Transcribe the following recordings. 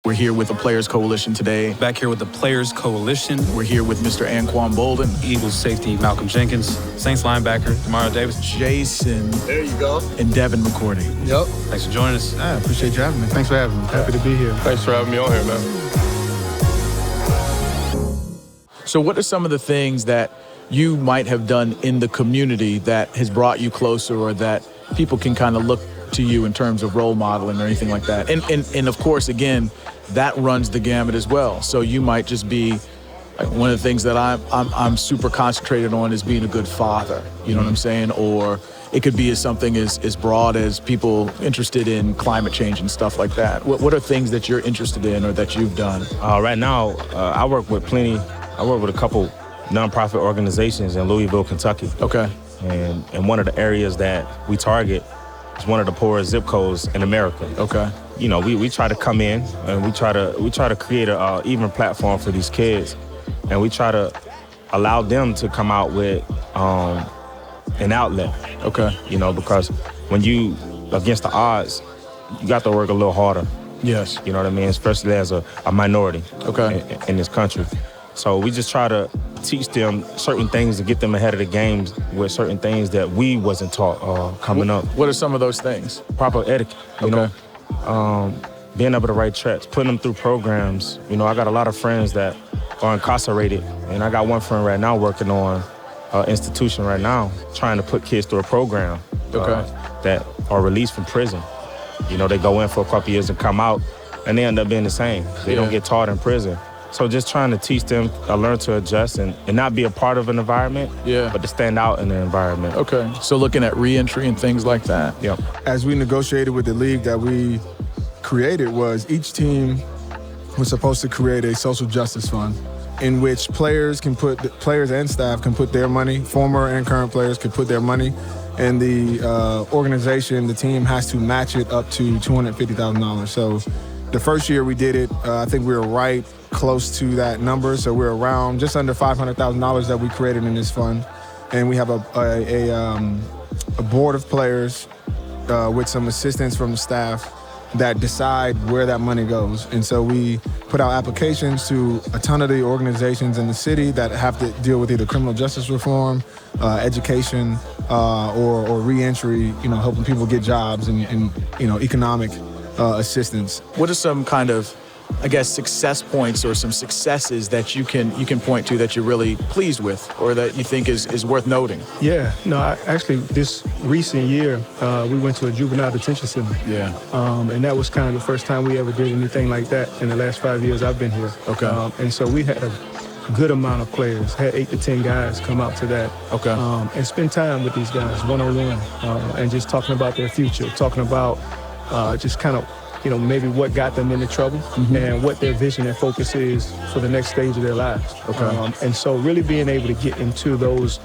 We're here with the Players Coalition today. Back here with the Players Coalition. We're here with Mr. Anquan Bolden. Eagles safety Malcolm Jenkins. Saints linebacker Demario Davis. Jason. There you go. And Devin McCourty. Yep. Thanks for joining us. I appreciate you having me. Thanks for having me. Happy to be here. Thanks for having me on here, man. So what are some of the things that you might have done in the community that has brought you closer, or that people can kind of look to you in terms of role modeling or anything like that? And of course, again, that runs the gamut as well. So you might just be, like, one of the things that I'm super concentrated on is being a good father. You know what I'm saying? Or it could be something as broad as people interested in climate change and stuff like that. What are things that you're interested in or that you've done? Right now, I work with a couple nonprofit organizations in Louisville, Kentucky. Okay. And one of the areas that we target is one of the poorest zip codes in America. Okay. You know, we try to come in and we try to create a even platform for these kids, and we try to allow them to come out with an outlet. Okay. You know, because when you against the odds, you got to work a little harder. Yes. You know what I mean? Especially as a minority. Okay. in this country. So we just try to teach them certain things to get them ahead of the games with certain things that we wasn't taught coming up. What are some of those things? Proper etiquette, you know, being able to write checks, putting them through programs. You know, I got a lot of friends that are incarcerated, and I got one friend right now working on an institution right now, trying to put kids through a program that are released from prison. You know, they go in for a couple years and come out, and they end up being the same. They don't get taught in prison. So just trying to teach them, learn to adjust and not be a part of an environment, but to stand out in the environment. Okay, so looking at reentry and things like that. Yep. As we negotiated with the league that we created, was each team was supposed to create a social justice fund in which players and staff can put their money, former and current players can put their money, and the organization, the team, has to match it up to $250,000. So the first year we did it, I think we were right close to that number. So we're around just under $500,000 that we created in this fund. And we have a board of players with some assistance from the staff that decide where that money goes. And so we put out applications to a ton of the organizations in the city that have to deal with either criminal justice reform, education, or reentry, you know, helping people get jobs and you know, economic assistance. What are some kind of, I guess, success points or some successes that you can point to that you're really pleased with or that you think is worth noting? Yeah, no, actually, this recent year, we went to a juvenile detention center. Yeah. And that was kind of the first time we ever did anything like that in the last 5 years I've been here. Okay. And so we had a good amount of players, had 8 to 10 guys come out to that. Okay. And spend time with these guys one-on-one and just talking about their future, talking about just kind of, you know, maybe what got them into trouble and what their vision and focus is for the next stage of their lives. Okay. And so really being able to get into those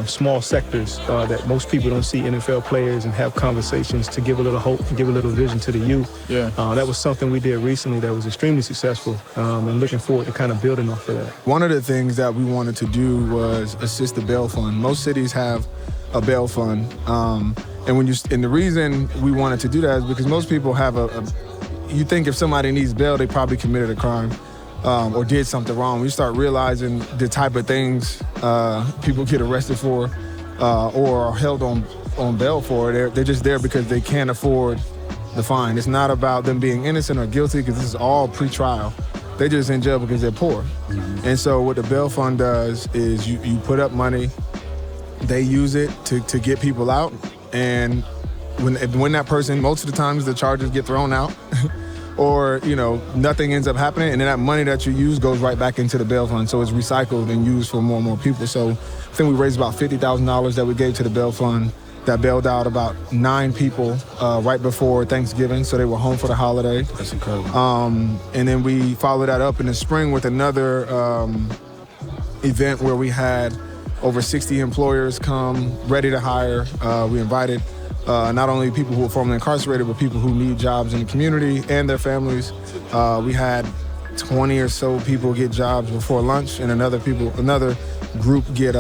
small sectors that most people don't see NFL players and have conversations to give a little hope and give a little vision to the youth. Yeah. That was something we did recently that was extremely successful, and looking forward to kind of building off of that. One of the things that we wanted to do was assist the bail fund. Most cities have a bail fund. And the reason we wanted to do that is because most people have you think if somebody needs bail, they probably committed a crime or did something wrong. We start realizing the type of things people get arrested for or are held on bail for. They're just there because they can't afford the fine. It's not about them being innocent or guilty, because this is all pre-trial. They just in jail because they're poor. Mm-hmm. And so what the bail fund does is you put up money, they use it to get people out. And when that person, most of the times the charges get thrown out or, you know, nothing ends up happening, and then that money that you use goes right back into the bail fund. So it's recycled and used for more and more people. So I think we raised about $50,000 that we gave to the bail fund that bailed out about 9 people right before Thanksgiving. So they were home for the holiday. That's incredible. And then we followed that up in the spring with another event where we had over 60 employers come ready to hire. We invited not only people who are formerly incarcerated, but people who need jobs in the community and their families. We had 20 or so people get jobs before lunch, and another group get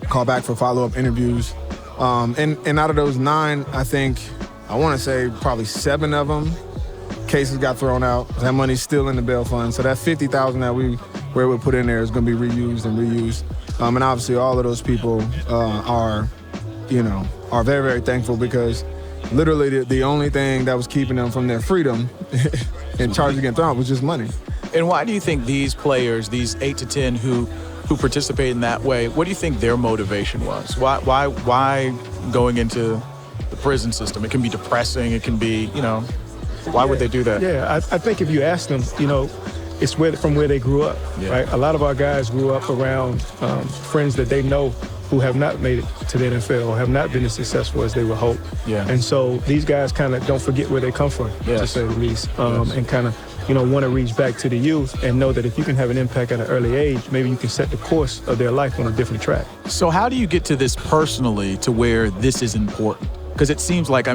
called back for follow-up interviews. And out of those 9, I want to say probably 7 of them cases got thrown out. That money's still in the bail fund. So that $50,000 that we were able to put in there is going to be reused and reused. And obviously all of those people are very, very thankful, because literally the only thing that was keeping them from their freedom and charges getting thrown out was just money. And why do you think these players, these 8 to 10 who participate in that way, what do you think their motivation was? Why going into the prison system? It can be depressing. It can be, why would they do that? Yeah, I think if you ask them, it's from where they grew up, right? A lot of our guys grew up around friends that they know who have not made it to the NFL or have not been as successful as they would hope. Yeah. And so these guys kind of don't forget where they come from, to say the least, and kind of, want to reach back to the youth and know that if you can have an impact at an early age, maybe you can set the course of their life on a different track. So how do you get to this personally to where this is important? Because it seems like,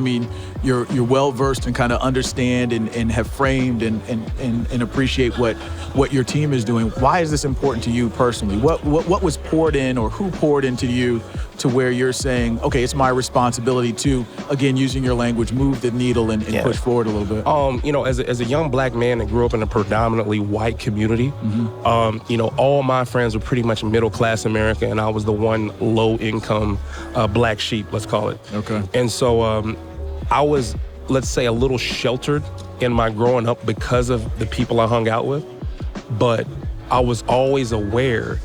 you're well-versed and kind of understand and have framed and appreciate what your team is doing. Why is this important to you personally? What was poured in, or who poured into you to where you're saying, okay, it's my responsibility to, again, using your language, move the needle and push forward a little bit? As a young black man that grew up in a predominantly white community, all my friends were pretty much middle-class America, and I was the one low-income black sheep, let's call it. Okay. And so I was, let's say, a little sheltered in my growing up because of the people I hung out with, but I was always aware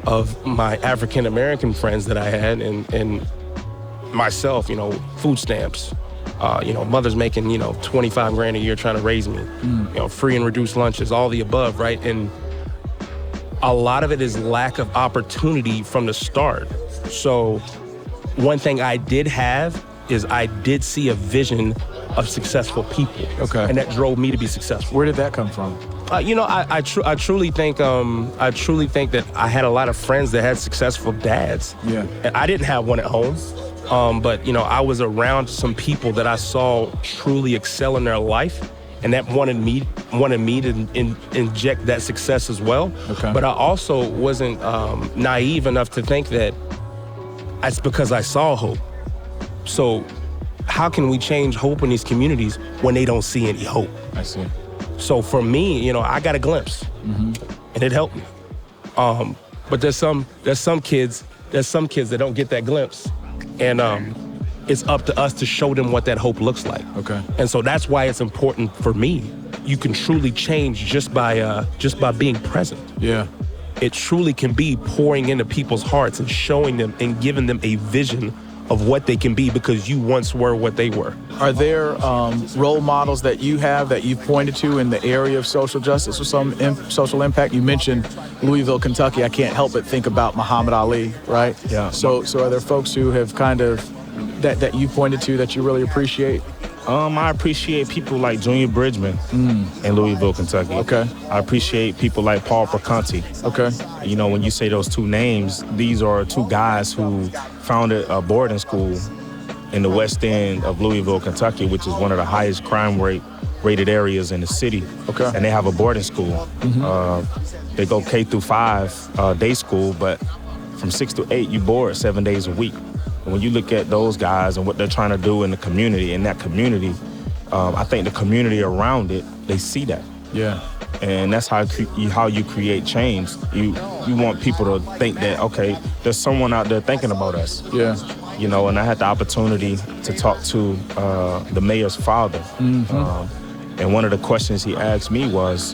of my African-American friends that I had and myself, food stamps, mothers making, $25,000 a year trying to raise me, free and reduced lunches, all the above, right? And a lot of it is lack of opportunity from the start. So one thing I did have is I did see a vision of successful people. Okay. And that drove me to be successful. Where did that come from? I truly think that I had a lot of friends that had successful dads. Yeah. And I didn't have one at home. But I was around some people that I saw truly excel in their life, and that wanted me to inject that success as well. Okay. But I also wasn't naive enough to think that that's because I saw hope. So how can we change hope in these communities when they don't see any hope? I see. So for me, I got a glimpse, and it helped me. But there's some kids that don't get that glimpse, and it's up to us to show them what that hope looks like. Okay. And so that's why it's important for me. You can truly change just by being present. Yeah. It truly can be pouring into people's hearts and showing them and giving them a vision of what they can be because you once were what they were. Are there role models that you have that you've pointed to in the area of social justice or some social impact? You mentioned Louisville, Kentucky. I can't help but think about Muhammad Ali, right? Yeah. So are there folks who have kind of that you pointed to that you really appreciate? I appreciate people like Junior Bridgman in Louisville, Kentucky. Okay. I appreciate people like Paul Perconti. Okay. When you say those two names, these are two guys who founded a boarding school in the west end of Louisville, Kentucky, which is one of the highest crime rated areas in the city. Okay. And they have a boarding school. They go K through 5 day school, but from 6 to 8, you board 7 days a week. And when you look at those guys and what they're trying to do in the community, I think the community around it, they see that. Yeah. And that's how you create change. You want people to think that, okay, there's someone out there thinking about us. Yeah. And I had the opportunity to talk to the mayor's father. And one of the questions he asked me was,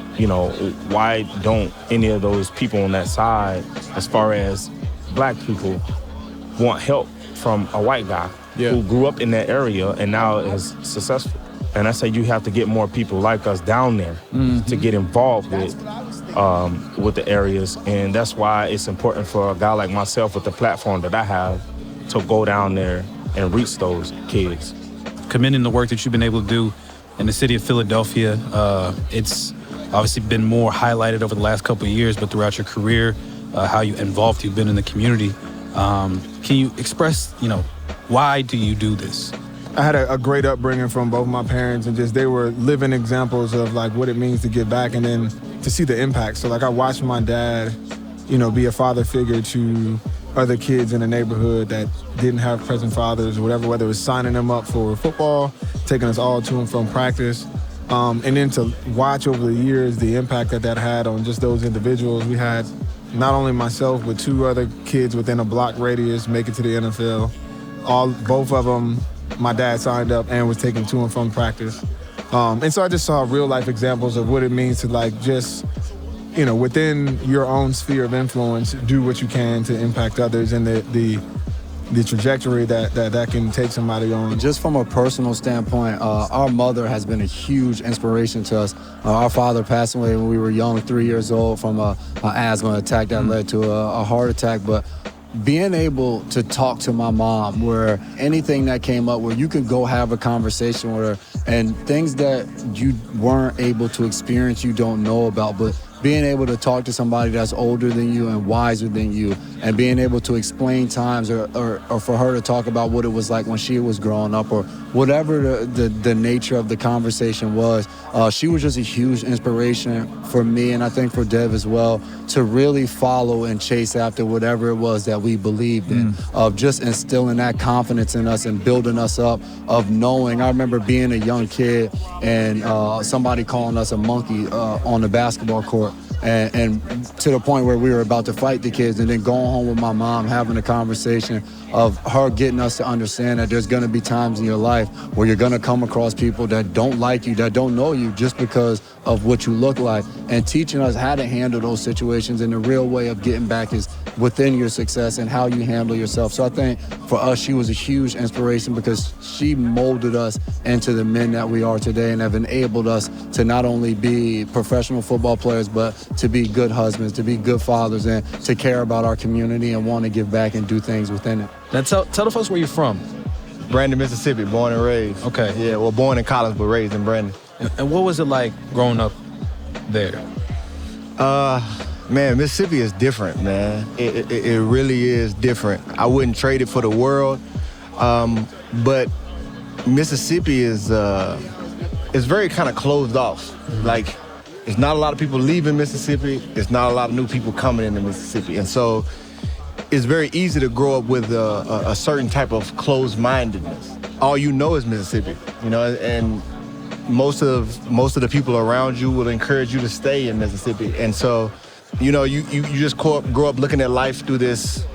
why don't any of those people on that side, as far as black people, want help from a white guy who grew up in that area and now is successful? And I say you have to get more people like us down there to get involved with the areas. And that's why it's important for a guy like myself with the platform that I have to go down there and reach those kids. Commending the work that you've been able to do in the city of Philadelphia. It's obviously been more highlighted over the last couple of years, but throughout your career, how involved you've been in the community. Can you express, why do you do this? I had a great upbringing from both my parents, and just they were living examples of like what it means to give back and then to see the impact. So like I watched my dad, be a father figure to other kids in the neighborhood that didn't have present fathers or whatever, whether it was signing them up for football, taking us all to and from practice. And then to watch over the years the impact that had on just those individuals. We had not only myself, but 2 other kids within a block radius make it to the NFL. Both of them, my dad signed up and was taken to and from practice. And so I just saw real life examples of what it means to like just, within your own sphere of influence, do what you can to impact others and the trajectory that can take somebody on. Just from a personal standpoint, our mother has been a huge inspiration to us. Our father passed away when we were young, 3 years old, from an asthma attack that led to a heart attack. But being able to talk to my mom, where anything that came up, where you could go have a conversation with her, and things that you weren't able to experience, you don't know about, but being able to talk to somebody that's older than you and wiser than you, and being able to explain times or for her to talk about what it was like when she was growing up, or whatever the nature of the conversation was, she was just a huge inspiration for me, and I think for Dev as well, to really follow and chase after whatever it was that we believed in, of just instilling that confidence in us and building us up, of knowing. I remember being a young kid and somebody calling us a monkey on the basketball court. And to the point where we were about to fight the kids, and then going home with my mom, having a conversation of her getting us to understand that there's going to be times in your life where you're going to come across people that don't like you, that don't know you, just because of what you look like, and teaching us how to handle those situations. And the real way of getting back is within your success and how you handle yourself. So I think for us, she was a huge inspiration, because she molded us into the men that we are today, and have enabled us to not only be professional football players, but to be good husbands, to be good fathers, and to care about our community and want to give back and do things within it. Now tell the folks where you're from. Brandon, Mississippi, born and raised. Okay. Yeah, well, born in Collins, but raised in Brandon. And what was it like growing up there? Man, Mississippi is different, man. It really is different. I wouldn't trade it for the world. But Mississippi is very kind of closed off. Mm-hmm. Like, there's not a lot of people leaving Mississippi. There's not a lot of new people coming into Mississippi. And so it's very easy to grow up with a certain type of closed-mindedness. All you know is Mississippi, and most of the people around you will encourage you to stay in Mississippi. And so, you just grow up looking at life through this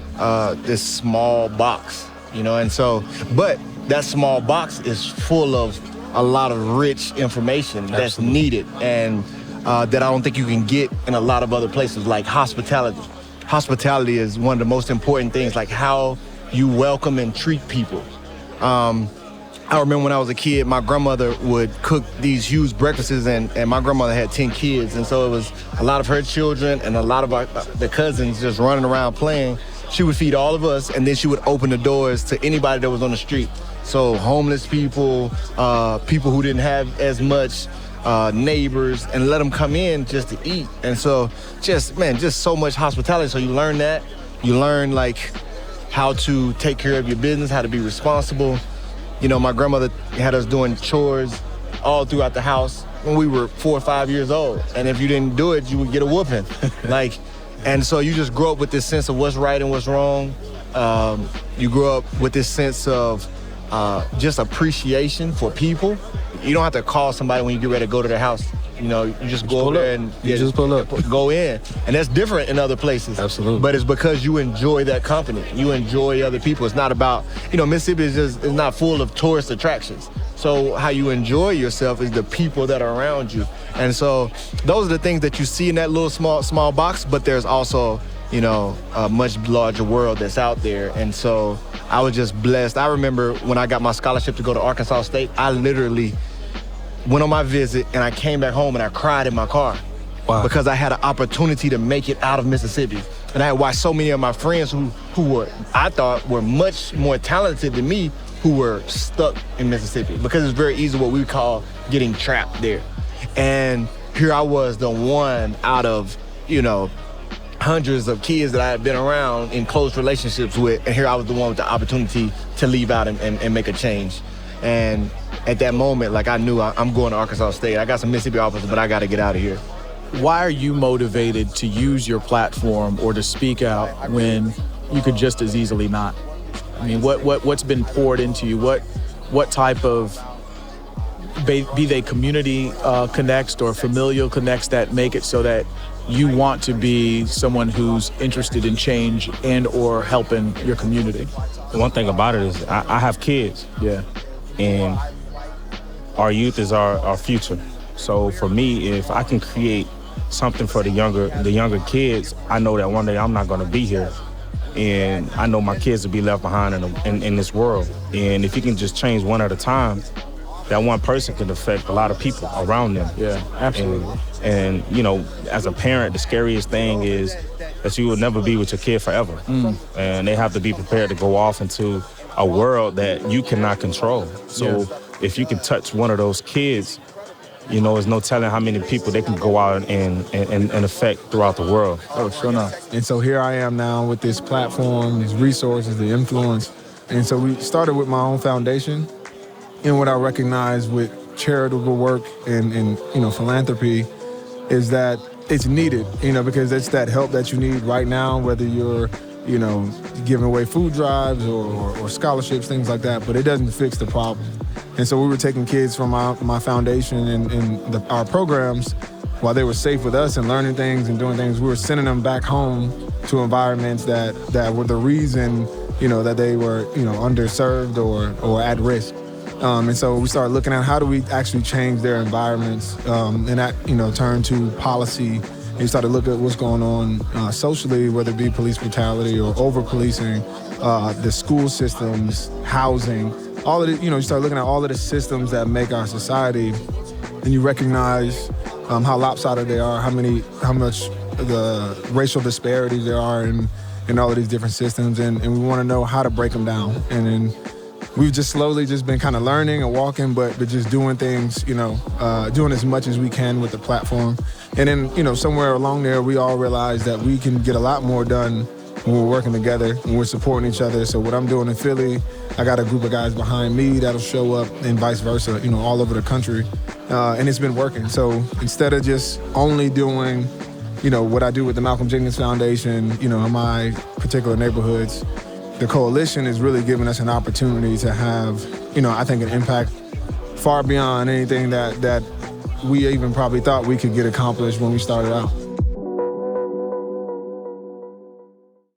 small box, and so, but that small box is full of a lot of rich information that's needed, and that I don't think you can get in a lot of other places, like hospitality. Hospitality is one of the most important things, like how you welcome and treat people. I remember when I was a kid, my grandmother would cook these huge breakfasts, and my grandmother had 10 kids, and so it was a lot of her children and a lot of the cousins just running around playing. She would feed all of us, and then she would open the doors to anybody that was on the street. So homeless people, people who didn't have as much, neighbors, and let them come in just to eat. And so just so much hospitality. So you learn that. You learn like how to take care of your business, how to be responsible. My grandmother had us doing chores all throughout the house when we were 4 or 5 years old. And if you didn't do it, you would get a whooping. And so you just grow up with this sense of what's right and what's wrong. You grow up with this sense of just appreciation for people. You don't have to call somebody when you get ready to go to their house. You just go over there and just pull up. Go in. And that's different in other places. Absolutely. But it's because you enjoy that company. You enjoy other people. It's not about, Mississippi is not full of tourist attractions. So how you enjoy yourself is the people that are around you. And so those are the things that you see in that little small box, but there's also, a much larger world that's out there. And so I was just blessed. I remember when I got my scholarship to go to Arkansas State, I literally went on my visit and I came back home and I cried in my car. Wow. Because I had an opportunity to make it out of Mississippi. And I had watched so many of my friends who I thought were much more talented than me, who were stuck in Mississippi, because it's very easy what we call getting trapped there. And here I was, the one out of, hundreds of kids that I had been around in close relationships with, and here I was the one with the opportunity to leave out and make a change. And at that moment, I knew I'm going to Arkansas State. I got some Mississippi offers, but I got to get out of here. Why are you motivated to use your platform or to speak out when you could just as easily not? I mean, what's been poured into you? What type of be they community connects or familial connects that make it so that you want to be someone who's interested in change and or helping your community? One thing about it is I have kids. Yeah. And our youth is our future. So for me, if I can create something for the younger kids, I know that one day I'm not going to be here, and I know my kids will be left behind in this world. And if you can just change one at a time, that one person can affect a lot of people around them. Yeah, absolutely. And you know, as a parent, the scariest thing is that you will never be with your kid forever. And they have to be prepared to go off into a world that you cannot control. So if you can touch one of those kids, you know, there's no telling how many people they can go out and affect throughout the world. Oh, sure enough. And so here I am now with this platform, these resources, the influence. And so we started with my own foundation. And what I recognize with charitable work and you know, philanthropy is that it's needed, you know, because it's that help that you need right now, whether you're, you know, giving away food drives or scholarships, things like that, but it doesn't fix the problem. And so we were taking kids from my foundation and our programs, while they were safe with us and learning things and doing things, we were sending them back home to environments that were the reason, you know, that they were, you know, underserved or at risk. And so we started looking at how do we actually change their environments, and that, you know, turned to policy. And you started looking at what's going on socially, whether it be police brutality or over-policing, the school systems, housing, all of it. You know, you start looking at all of the systems that make our society, and you recognize how lopsided they are, how much the racial disparities there are in all of these different systems, and we want to know how to break them down. And then we've just slowly just been kind of learning and walking, but just doing things, you know, doing as much as we can with the platform. And then, you know, somewhere along there, we all realize that we can get a lot more done when we're working together, when we're supporting each other. So what I'm doing in Philly, I got a group of guys behind me that'll show up, and vice versa, you know, all over the country. And it's been working. So instead of just only doing, you know, what I do with the Malcolm Jenkins Foundation, you know, in my particular neighborhoods, the coalition is really giving us an opportunity to have, you know, I think an impact far beyond anything that we even probably thought we could get accomplished when we started out.